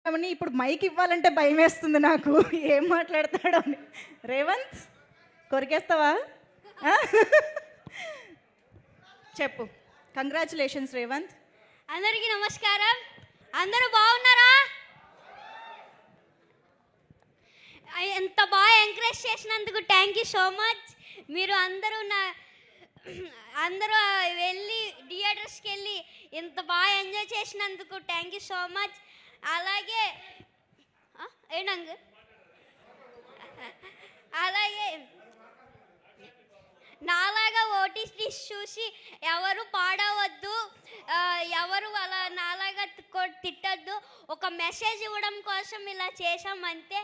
ఏమని ఇప్పుడు మైక్ ఇవ్వాలంటే భయం వేస్తుంది నాకు, ఏం మాట్లాడతాడో అని. రేవంత్ కొరికేస్తావా? చెప్పు. కంగ్రాచులేషన్స్ రేవంత్. అందరికీ నమస్కారం. అందరూ బాగున్నారా? ఎంత బాగా ఎంకరేజ్ చేసినందుకు థ్యాంక్ యూ సో మచ్. మీరు అందరూ వెళ్ళి థియేటర్స్కి వెళ్ళి ఇంత బాగా ఎంజాయ్ చేసినందుకు థ్యాంక్ యూ సో మచ్. అలాగే అలాగే నాలాగా ఓటీటీ చూసి ఎవరు పాడవద్దు, ఎవరు అలా నాలాగా తిట్టద్దు. ఒక మెసేజ్ ఇవ్వడం కోసం ఇలా చేసామంతే.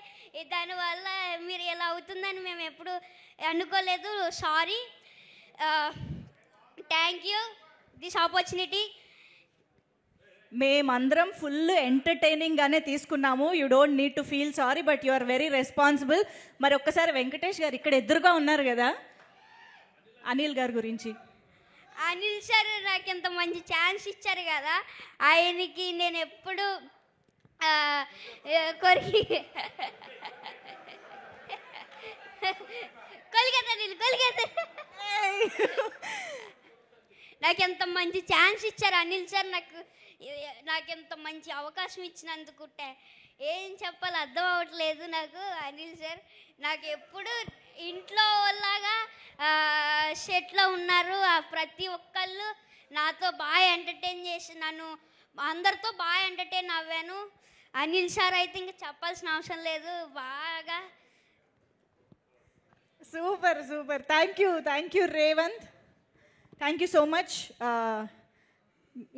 దానివల్ల మీరు ఇలా అవుతుందని మేము ఎప్పుడు అనుకోలేదు. Sorry. Thank you this opportunity. మేమందరం ఫుల్ ఎంటర్టైనింగ్గానే తీసుకున్నాము. You don't need to feel sorry, but you are very responsible. మరి ఒక్కసారి వెంకటేష్ గారు ఇక్కడ ఎదురుగా ఉన్నారు కదా, అనిల్ గారి గురించి. అనిల్ సార్ నాకు ఇంత మంచి ఛాన్స్ ఇచ్చారు కదా, ఆయనకి నేను ఎప్పుడు నాకు ఎంత మంచి ఛాన్స్ ఇచ్చారు అనిల్ సార్. నాకు ఎంత మంచి అవకాశం ఇచ్చినందుకు ఏం చెప్పాలి అర్థం అవ్వట్లేదు నాకు. అనిల్ సార్ నాకు ఎప్పుడు ఇంట్లో లాగా సెట్లో ఉన్నారు. ప్రతి ఒక్కళ్ళు నాతో బాగా ఎంటర్టైన్ చేసి నన్ను అందరితో బాగా ఎంటర్టైన్ అవ్వాను. అనిల్ సార్ అయితే ఇంకా చెప్పాల్సిన అవసరం లేదు. బాగా super super. Thank you Revanth. Thank you so much.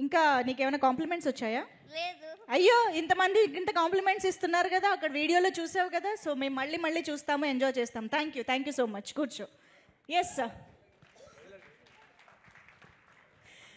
ఇంకా నీకేమైనా కాంప్లిమెంట్స్ వచ్చాయా? లేదు. అయ్యో, ఇంతమంది ఇంత కాంప్లిమెంట్స్ ఇస్తున్నారు కదా, అక్కడ వీడియోలో చూసావు కదా. సో మేము మళ్ళీ చూస్తాము, ఎంజాయ్ చేస్తాం. Thank you so much. కూర్చో. Yes sir.